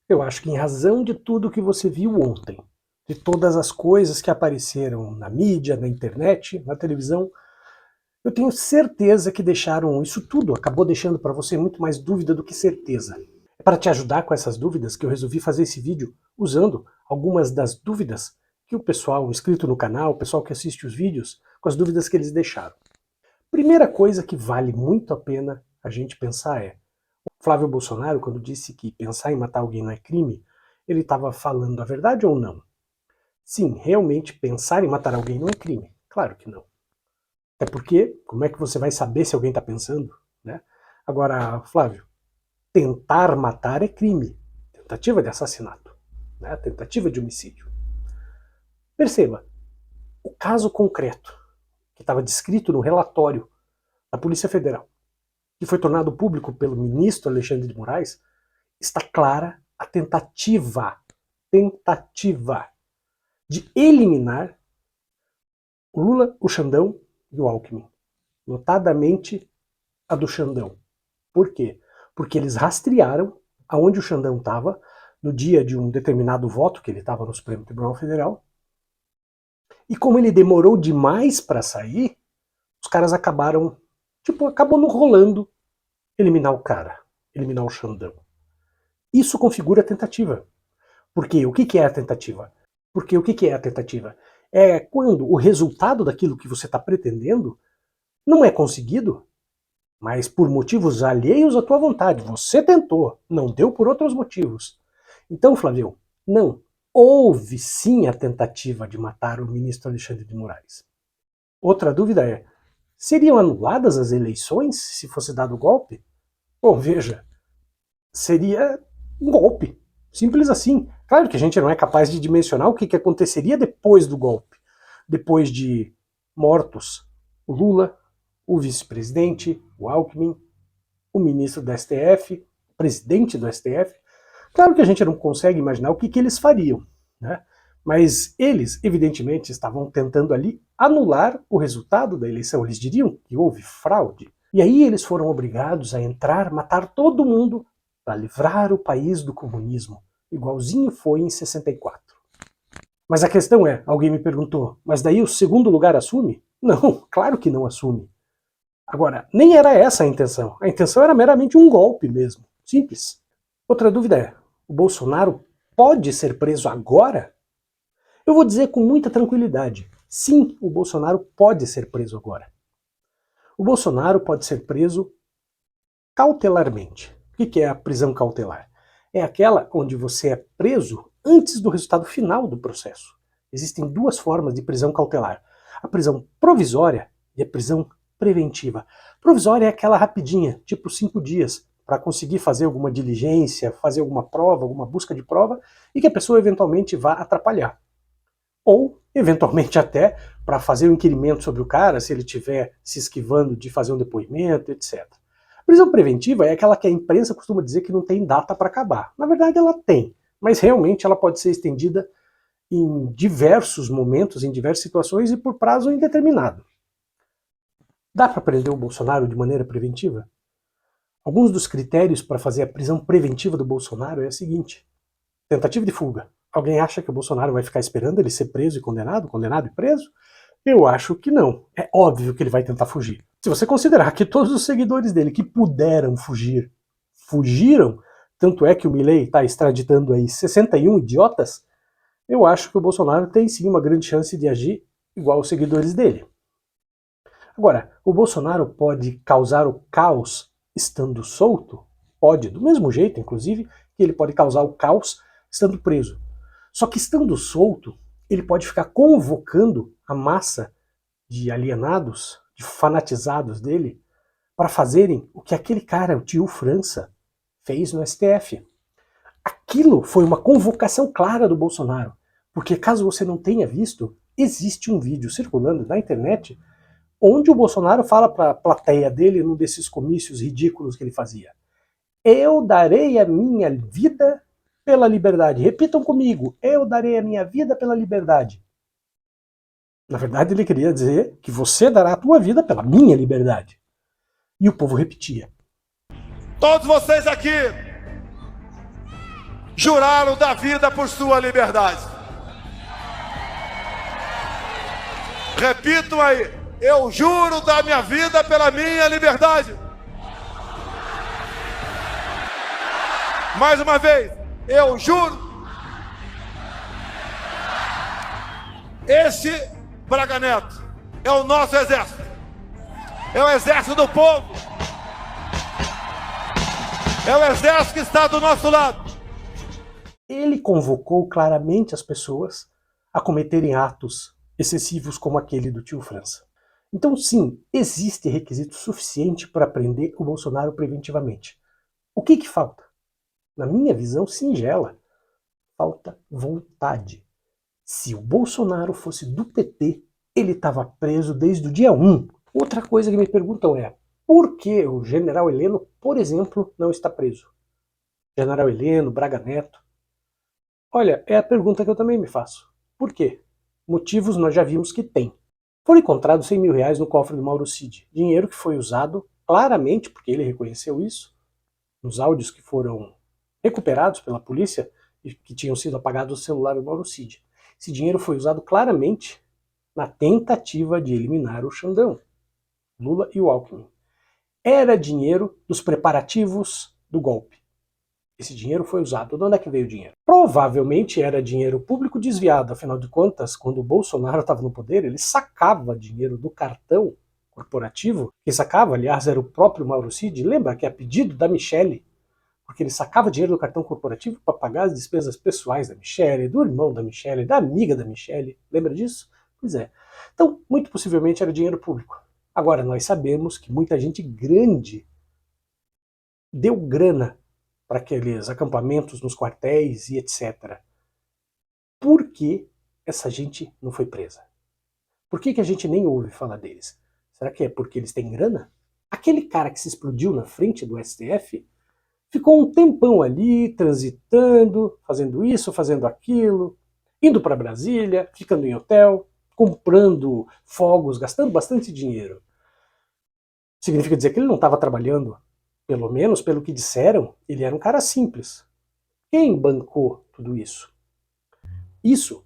Eu acho que em razão de tudo que você viu ontem, de todas as coisas que apareceram na mídia, na internet, na televisão, eu tenho certeza que deixaram isso tudo, acabou deixando para você muito mais dúvida do que certeza. É para te ajudar com essas dúvidas que eu resolvi fazer esse vídeo usando algumas das dúvidas que o pessoal inscrito no canal, o pessoal que assiste os vídeos, com as dúvidas que eles deixaram. Primeira coisa que vale muito a pena a gente pensar é: Flávio Bolsonaro, quando disse que pensar em matar alguém não é crime, ele estava falando a verdade ou não? Sim, realmente pensar em matar alguém não é crime. Claro que não. Até porque, como é que você vai saber se alguém está pensando? Né? Agora, Flávio, tentar matar é crime. Tentativa de assassinato. Né? Tentativa de homicídio. Perceba, o caso concreto que estava descrito no relatório da Polícia Federal, que foi tornado público pelo ministro Alexandre de Moraes, está clara a tentativa de eliminar o Lula, o Xandão e o Alckmin. Notadamente a do Xandão. Por quê? Porque eles rastrearam aonde o Xandão estava no dia de um determinado voto, que ele estava no Supremo Tribunal Federal, e como ele demorou demais para sair, os caras acabaram, acabou não rolando eliminar o cara, eliminar o Xandão. Isso configura a tentativa. Porque o que é a tentativa? Porque o que é a tentativa? É quando o resultado daquilo que você está pretendendo não é conseguido, mas por motivos alheios à tua vontade. Você tentou, não deu por outros motivos. Então, Flávio, não. Houve sim a tentativa de matar o ministro Alexandre de Moraes. Outra dúvida é: seriam anuladas as eleições se fosse dado o golpe? Bom, veja, seria um golpe. Simples assim. Claro que a gente não é capaz de dimensionar o que aconteceria depois do golpe. Depois de mortos o Lula, o vice-presidente, o Alckmin, o ministro do STF, o presidente do STF. Claro que a gente não consegue imaginar o que eles fariam, né? Mas eles, evidentemente, estavam tentando ali anular o resultado da eleição. Eles diriam que houve fraude. E aí eles foram obrigados a entrar, matar todo mundo para livrar o país do comunismo, igualzinho foi em 64. Mas a questão é, alguém me perguntou, mas daí o segundo lugar assume? Não, claro que não assume. Agora, nem era essa a intenção. A intenção era meramente um golpe mesmo. Simples. Outra dúvida é, o Bolsonaro pode ser preso agora? Eu vou dizer com muita tranquilidade, sim, o Bolsonaro pode ser preso agora. O Bolsonaro pode ser preso cautelarmente. O que é a prisão cautelar? É aquela onde você é preso antes do resultado final do processo. Existem duas formas de prisão cautelar: a prisão provisória e a prisão preventiva. Provisória é aquela rapidinha, tipo 5 dias, para conseguir fazer alguma diligência, fazer alguma prova, alguma busca de prova, e que a pessoa eventualmente vá atrapalhar. Ou, eventualmente até, para fazer um inquirimento sobre o cara, se ele estiver se esquivando de fazer um depoimento, etc. A prisão preventiva é aquela que a imprensa costuma dizer que não tem data para acabar. Na verdade ela tem, mas realmente ela pode ser estendida em diversos momentos, em diversas situações e por prazo indeterminado. Dá para prender o Bolsonaro de maneira preventiva? Alguns dos critérios para fazer a prisão preventiva do Bolsonaro é o seguinte: tentativa de fuga. Alguém acha que o Bolsonaro vai ficar esperando ele ser preso e condenado, condenado e preso? Eu acho que não. É óbvio que ele vai tentar fugir. Se você considerar que todos os seguidores dele que puderam fugir, fugiram, tanto é que o Milei está extraditando aí 61 idiotas, eu acho que o Bolsonaro tem sim uma grande chance de agir igual os seguidores dele. Agora, o Bolsonaro pode causar o caos estando solto? Pode, do mesmo jeito, inclusive, que ele pode causar o caos estando preso. Só que estando solto, ele pode ficar convocando a massa de alienados, de fanatizados dele, para fazerem o que aquele cara, o tio França, fez no STF. Aquilo foi uma convocação clara do Bolsonaro, porque caso você não tenha visto, existe um vídeo circulando na internet onde o Bolsonaro fala para a plateia dele, num desses comícios ridículos que ele fazia: eu darei a minha vida pela liberdade. Repitam comigo: eu darei a minha vida pela liberdade. Na verdade, ele queria dizer que você dará a tua vida pela minha liberdade. E o povo repetia. Todos vocês aqui juraram dar vida por sua liberdade. Repito aí, eu juro dar minha vida pela minha liberdade. Mais uma vez, eu juro. Este Braga Neto é o nosso exército. É o exército do povo. É o exército que está do nosso lado. Ele convocou claramente as pessoas a cometerem atos excessivos como aquele do tio França. Então sim, existe requisito suficiente para prender o Bolsonaro preventivamente. O que falta? Na minha visão singela, falta vontade. Se o Bolsonaro fosse do PT, ele estava preso desde o dia 1. Outra coisa que me perguntam é, por que o general Heleno, por exemplo, não está preso? General Heleno, Braga Neto. Olha, é a pergunta que eu também me faço. Por quê? Motivos nós já vimos que tem. Foram encontrados R$100 mil no cofre do Mauro Cid. Dinheiro que foi usado claramente, porque ele reconheceu isso, nos áudios que foram recuperados pela polícia e que tinham sido apagados do celular do Mauro Cid. Esse dinheiro foi usado claramente na tentativa de eliminar o Xandão, Lula e o Alckmin. Era dinheiro dos preparativos do golpe. Esse dinheiro foi usado. De onde é que veio o dinheiro? Provavelmente era dinheiro público desviado, afinal de contas, quando o Bolsonaro estava no poder, ele sacava dinheiro do cartão corporativo. Quem sacava, aliás, era o próprio Mauro Cid. Lembra que é a pedido da Michelle, porque ele sacava dinheiro do cartão corporativo para pagar as despesas pessoais da Michelle, do irmão da Michelle, da amiga da Michelle. Lembra disso? Pois é. Então, muito possivelmente era dinheiro público. Agora, nós sabemos que muita gente grande deu grana para aqueles acampamentos nos quartéis e etc. Por que essa gente não foi presa? Por que a gente nem ouve falar deles? Será que é porque eles têm grana? Aquele cara que se explodiu na frente do STF ficou um tempão ali, transitando, fazendo isso, fazendo aquilo, indo para Brasília, ficando em hotel, comprando fogos, gastando bastante dinheiro. Significa dizer que ele não estava trabalhando, pelo menos pelo que disseram, ele era um cara simples. Quem bancou tudo isso? Isso,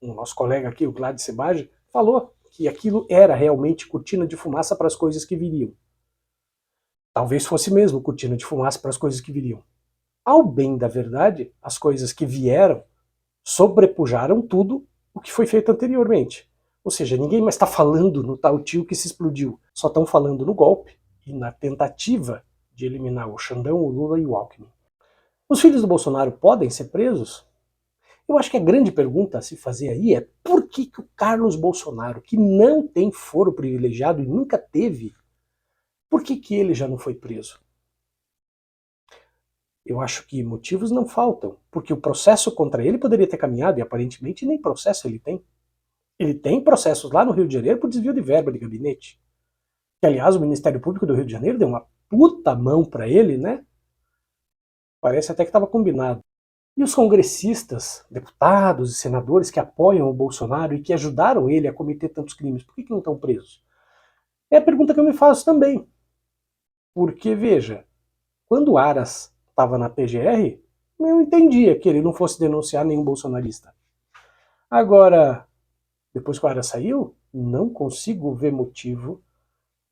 o nosso colega aqui, o Gladys Sebagi, falou que aquilo era realmente cortina de fumaça para as coisas que viriam. Talvez fosse mesmo cortina de fumaça para as coisas que viriam. Ao bem da verdade, as coisas que vieram sobrepujaram tudo o que foi feito anteriormente. Ou seja, ninguém mais está falando no tal tio que se explodiu. Só estão falando no golpe e na tentativa de eliminar o Xandão, o Lula e o Alckmin. Os filhos do Bolsonaro podem ser presos? Eu acho que a grande pergunta a se fazer aí é por que o Carlos Bolsonaro, que não tem foro privilegiado e nunca teve, por que ele já não foi preso? Eu acho que motivos não faltam, porque o processo contra ele poderia ter caminhado e aparentemente nem processo ele tem. Ele tem processos lá no Rio de Janeiro por desvio de verba de gabinete. Que, aliás, o Ministério Público do Rio de Janeiro deu uma puta mão para ele, né? Parece até que estava combinado. E os congressistas, deputados e senadores que apoiam o Bolsonaro e que ajudaram ele a cometer tantos crimes, por que não estão presos? É a pergunta que eu me faço também. Porque, veja, quando o Aras estava na PGR, eu entendia que ele não fosse denunciar nenhum bolsonarista. Agora, depois que o Aras saiu, não consigo ver motivo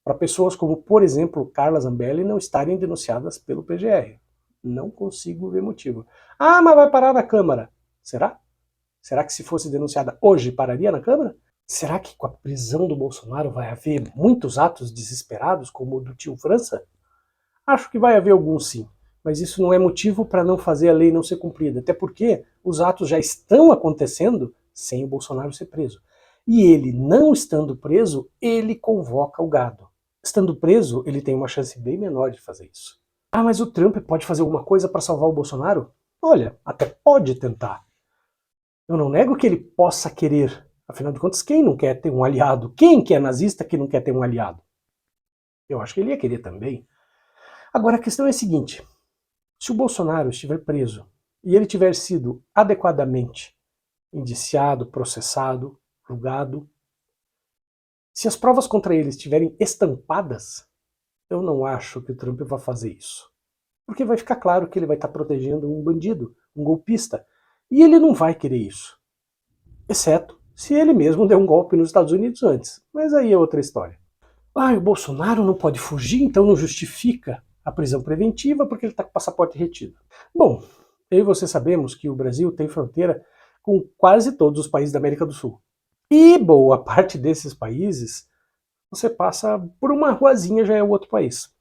para pessoas como, por exemplo, Carla Zambelli não estarem denunciadas pelo PGR. Não consigo ver motivo. Ah, mas vai parar na Câmara. Será? Será que se fosse denunciada hoje, pararia na Câmara? Será que com a prisão do Bolsonaro vai haver muitos atos desesperados, como o do tio França? Acho que vai haver alguns sim, mas isso não é motivo para não fazer a lei não ser cumprida, até porque os atos já estão acontecendo sem o Bolsonaro ser preso. E ele, não estando preso, ele convoca o gado. Estando preso, ele tem uma chance bem menor de fazer isso. Ah, mas o Trump pode fazer alguma coisa para salvar o Bolsonaro? Olha, até pode tentar. Eu não nego que ele possa querer. Afinal de contas, quem não quer ter um aliado? Quem que é nazista que não quer ter um aliado? Eu acho que ele ia querer também. Agora a questão é a seguinte, se o Bolsonaro estiver preso e ele tiver sido adequadamente indiciado, processado, julgado, se as provas contra ele estiverem estampadas, eu não acho que o Trump vai fazer isso. Porque vai ficar claro que ele vai estar protegendo um bandido, um golpista, e ele não vai querer isso. Exceto se ele mesmo deu um golpe nos Estados Unidos antes. Mas aí é outra história. O Bolsonaro não pode fugir, então não justifica a prisão preventiva porque ele está com o passaporte retido. Bom, eu e você sabemos que o Brasil tem fronteira com quase todos os países da América do Sul. E boa parte desses países, você passa por uma ruazinha já é outro país.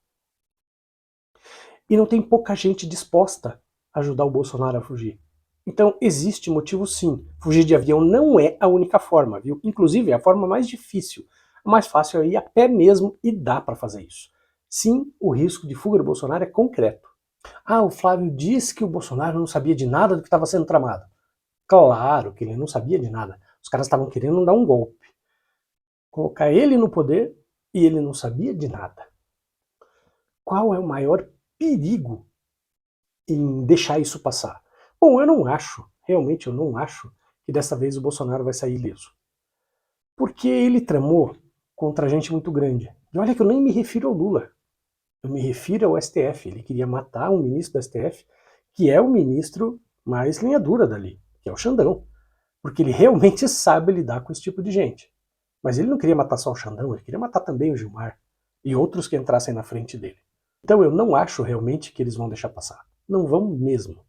E não tem pouca gente disposta a ajudar o Bolsonaro a fugir. Então existe motivo sim. Fugir de avião não é a única forma, viu? Inclusive é a forma mais difícil. A mais fácil é ir a pé mesmo e dá para fazer isso. Sim, o risco de fuga do Bolsonaro é concreto. O Flávio disse que o Bolsonaro não sabia de nada do que estava sendo tramado. Claro que ele não sabia de nada. Os caras estavam querendo dar um golpe. Colocar ele no poder e ele não sabia de nada. Qual é o maior perigo em deixar isso passar? Bom, eu não acho, realmente eu não acho que dessa vez o Bolsonaro vai sair ileso. Porque ele tramou contra gente muito grande. E olha que eu nem me refiro ao Lula. Eu me refiro ao STF. Ele queria matar um ministro do STF, que é o ministro mais linha dura dali, que é o Xandão. Porque ele realmente sabe lidar com esse tipo de gente. Mas ele não queria matar só o Xandão, ele queria matar também o Gilmar e outros que entrassem na frente dele. Então eu não acho realmente que eles vão deixar passar. Não vão mesmo.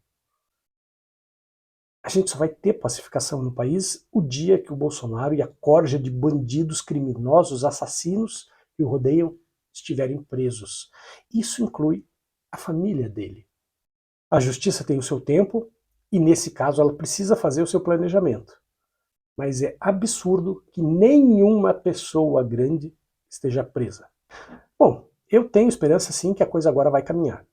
A gente só vai ter pacificação no país o dia que o Bolsonaro e a corja de bandidos criminosos, assassinos que o rodeiam estiverem presos. Isso inclui a família dele. A justiça tem o seu tempo e, nesse caso, ela precisa fazer o seu planejamento. Mas é absurdo que nenhuma pessoa grande esteja presa. Bom, eu tenho esperança sim que a coisa agora vai caminhar.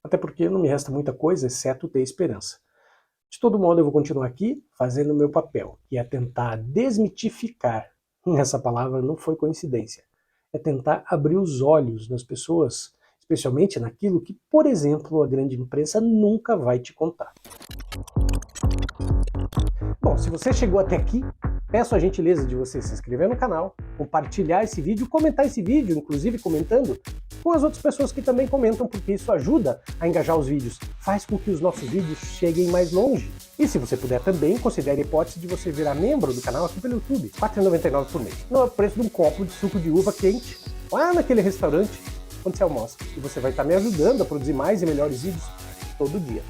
Até porque não me resta muita coisa, exceto ter esperança. De todo modo, eu vou continuar aqui fazendo o meu papel, que é tentar desmitificar. Essa palavra não foi coincidência. É tentar abrir os olhos das pessoas, especialmente naquilo que, por exemplo, a grande imprensa nunca vai te contar. Bom, se você chegou até aqui, peço a gentileza de você se inscrever no canal, compartilhar esse vídeo, comentar esse vídeo, inclusive comentando com as outras pessoas que também comentam, porque isso ajuda a engajar os vídeos, faz com que os nossos vídeos cheguem mais longe. E se você puder também, considere a hipótese de você virar membro do canal aqui pelo YouTube, R$ 4,99 por mês. No preço de um copo de suco de uva quente, lá naquele restaurante onde você almoça. E você vai estar me ajudando a produzir mais e melhores vídeos todo dia.